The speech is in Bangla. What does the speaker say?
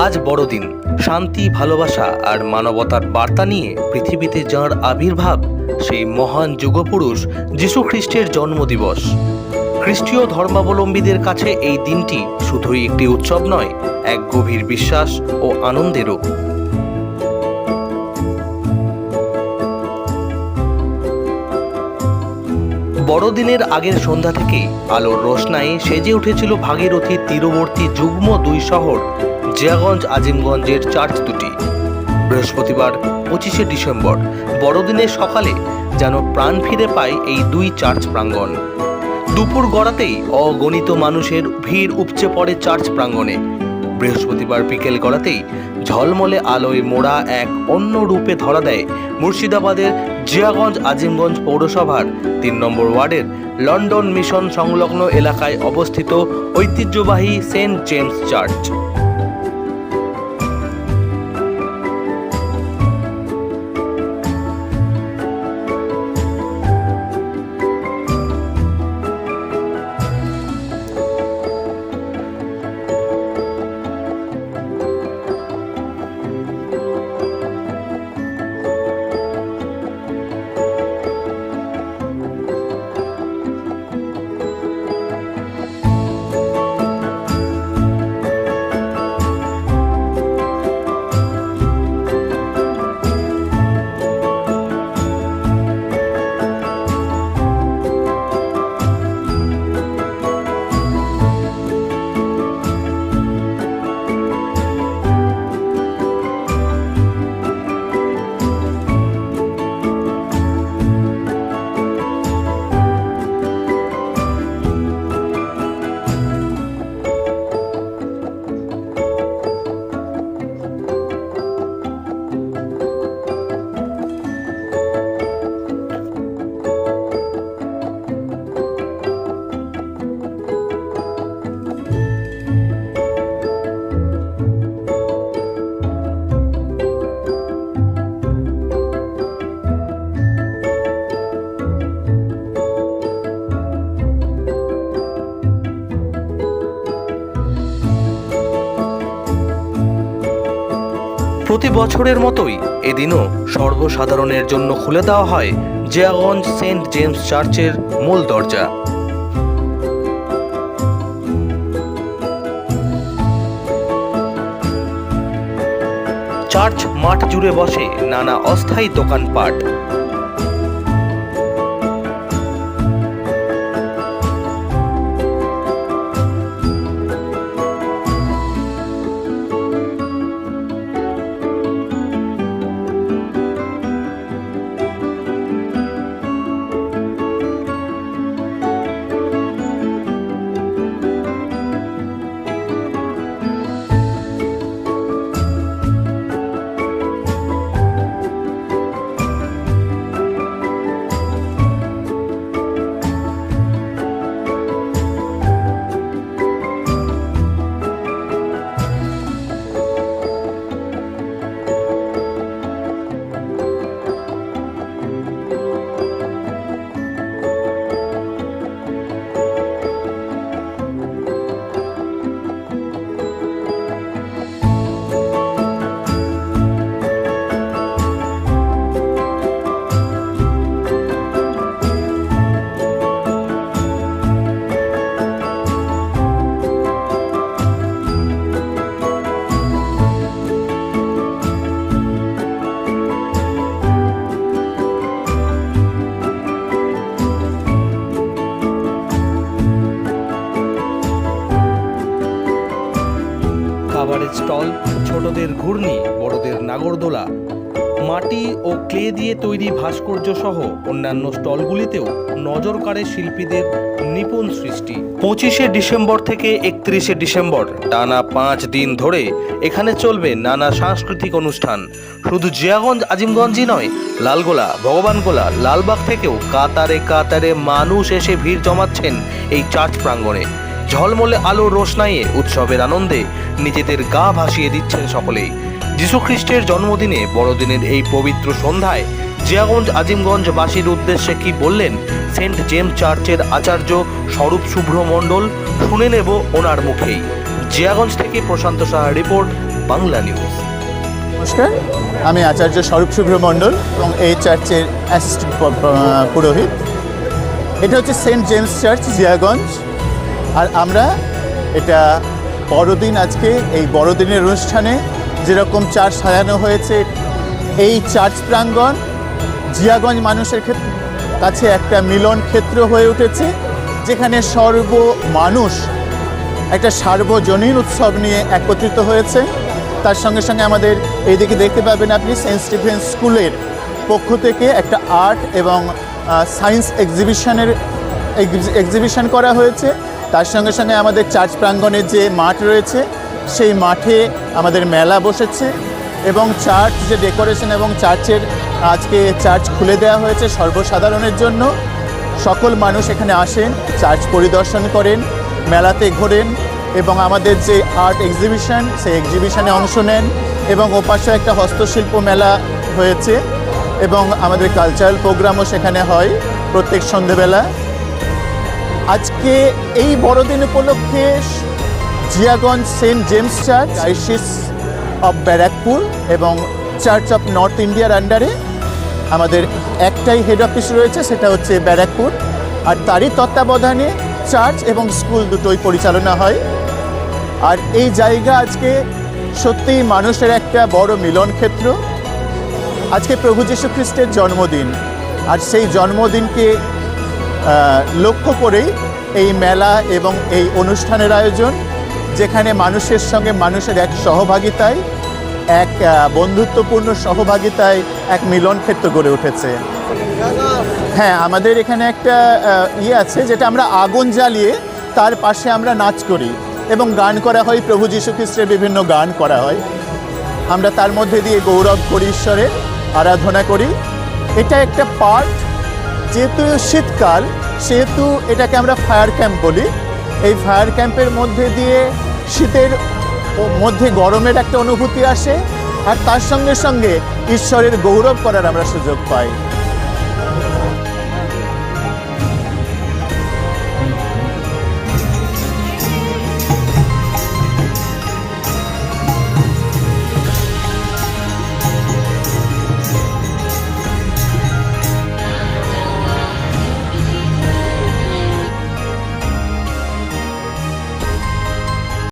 আজ বড়দিন। শান্তি, ভালোবাসা আর মানবতার বার্তা নিয়ে পৃথিবীতে যাঁর আবির্ভাব, সেই মহান যুগপুরুষ যীশু খ্রিস্টের জন্মদিবস। খ্রিস্টীয় ধর্মাবলম্বীদের কাছে এই দিনটি শুধুই একটি উৎসব নয়, এক গভীর বিশ্বাস ও আনন্দেরও। বড়দিনের আগের সন্ধ্যা থেকেই আলোর রোশনাই সেজে উঠেছিল ভাগীরথীর তীরবর্তী যুগ্ম 2 শহর জিয়াগঞ্জ আজিমগঞ্জের চার্চ দুটি। বৃহস্পতিবার 25শে ডিসেম্বর বড়দিনের সকালে যেন প্রাণ ফিরে পায় এই 2 চার্চ প্রাঙ্গণ। দুপুর গড়াতেই অগণিত মানুষের ভিড় উপচে পড়ে চার্চ প্রাঙ্গণে। বৃহস্পতিবার বিকেল গড়াতেই ঝলমলে আলোয় মোড়া এক অন্য রূপে ধরা দেয় মুর্শিদাবাদের জিয়াগঞ্জ আজিমগঞ্জ পৌরসভার 3 নম্বর ওয়ার্ডের লন্ডন মিশন সংলগ্ন এলাকায় অবস্থিত ঐতিহ্যবাহী সেন্ট জেমস চার্চ। প্রতি বছরের মতোই এদিনও সর্বসাধারণের জন্য খুলে দেওয়া হয় জিয়াগঞ্জ সেন্ট জেমস চার্চের মূল দরজা। চার্চ মাঠ জুড়ে বসে নানা অস্থায়ী দোকানপাট। খাবারের স্টল, ছোটদের ঘূর্ণি, বড়দের নাগরদোলা, মাটি ও ক্লে দিয়ে তৈরি ভাস্কর্য সহ অন্যান্য স্টলগুলিতেও নজর কাড়ে শিল্পীদের নিপুণ সৃষ্টি। 25শে ডিসেম্বর থেকে 31শে ডিসেম্বর টানা 5 দিন ধরে এখানে চলবে নানা সাংস্কৃতিক অনুষ্ঠান। শুধু জিয়াগঞ্জ আজিমগঞ্জই নয়, লালগোলা, ভগবানগোলা, লালবাগ থেকেও কাতারে কাতারে মানুষ এসে ভিড় জমাচ্ছেন এই চার্চ প্রাঙ্গণে। ঝলমলে আলোর রোশনাইয়ে উৎসবের আনন্দে নিজেদের গা ভাসিয়ে দিচ্ছেন সকলেই। যীশু খ্রিস্টের জন্মদিনে বড়দিনের এই পবিত্র সন্ধ্যায় জিয়াগঞ্জ আজিমগঞ্জবাসীর উদ্দেশ্যে কি বললেন সেন্ট জেমস চার্চের আচার্য স্বরূপ শুভ্র মণ্ডল, শুনে নেব ওনার মুখেই। জিয়াগঞ্জ থেকে প্রশান্ত সাহার রিপোর্ট, বাংলা নিউজ। নমস্কার, আমি আচার্য স্বরূপ শুভ্র মণ্ডল এবং এই চার্চের অ্যাসিস্ট্যান্ট পুরোহিত। এটা হচ্ছে সেন্ট জেমস চার্চ, জিয়াগঞ্জ। আর আমরা এটা বড়দিন, আজকে এই বড়দিনের অনুষ্ঠানে যেরকম চার্চ সাজানো হয়েছে, এই চার্চ প্রাঙ্গণ জিয়াগঞ্জ মানুষের কাছে একটা মিলন ক্ষেত্র হয়ে উঠেছে, যেখানে মানুষ একটা সার্বজনীন উৎসব নিয়ে একত্রিত হয়েছে। তার সঙ্গে সঙ্গে আমাদের এইদিকে দেখতে পাবেন আপনি সেন্ট স্টিফেন্স স্কুলের পক্ষ থেকে একটা আর্ট এবং সায়েন্স এক্সিবিশন করা হয়েছে। তার সঙ্গে সঙ্গে আমাদের চার্চ প্রাঙ্গণের যে মাঠ রয়েছে, সেই মাঠে আমাদের মেলা বসেছে এবং চার্চ যে ডেকোরেশন এবং আজকে চার্চ খুলে দেওয়া হয়েছে সর্বসাধারণের জন্য। সকল মানুষ এখানে আসেন, চার্চ পরিদর্শন করেন, মেলাতে ঘোরেন এবং আমাদের যে আর্ট এক্সিবিশন, সেই এক্সিবিশনে অংশ নেন। এবং ওপাশে একটা হস্তশিল্প মেলা হয়েছে এবং আমাদের কালচারাল প্রোগ্রামও সেখানে হয় প্রত্যেক সন্ধেবেলা। আজকে এই বড়দিন উপলক্ষে Jiaganj Saint James Church, diocese of Barrackpore এবং চার্চ অফ নর্থ ইন্ডিয়ার আন্ডারে আমাদের একটাই হেড অফিস রয়েছে, সেটা হচ্ছে ব্যারাকপুর। আর তারই তত্ত্বাবধানে চার্চ এবং স্কুল দুটোই পরিচালনা হয়। আর এই জায়গা আজকে সত্যিই মানুষের একটা বড় মিলন ক্ষেত্র। আজকে প্রভু যীশু খ্রিস্টের জন্মদিন, আর সেই জন্মদিনকে লক্ষ্য করেই এই মেলা এবং এই অনুষ্ঠানের আয়োজন, যেখানে মানুষের সঙ্গে মানুষের এক সহভাগিতায়, এক বন্ধুত্বপূর্ণ সহভাগিতায় এক মিলন ক্ষেত্র গড়ে উঠেছে। হ্যাঁ, আমাদের এখানে একটা আছে, যেটা আমরা আগুন জ্বালিয়ে তার পাশে আমরা নাচ করি এবং গান করা হয়, প্রভু যীশু খ্রিস্টের বিভিন্ন গান করা হয়। আমরা তার মধ্যে দিয়ে গৌরব করি, ঈশ্বরের আরাধনা করি। এটা একটা পার্ট, যেহেতু শীতকাল সেহেতু এটাকে আমরা ফায়ার ক্যাম্প বলি। এই ফায়ার ক্যাম্পের মধ্যে দিয়ে শীতের মধ্যে গরমের একটা অনুভূতি আসে, আর তার সঙ্গে সঙ্গে ঈশ্বরের গৌরব করার আমরা সুযোগ পাই।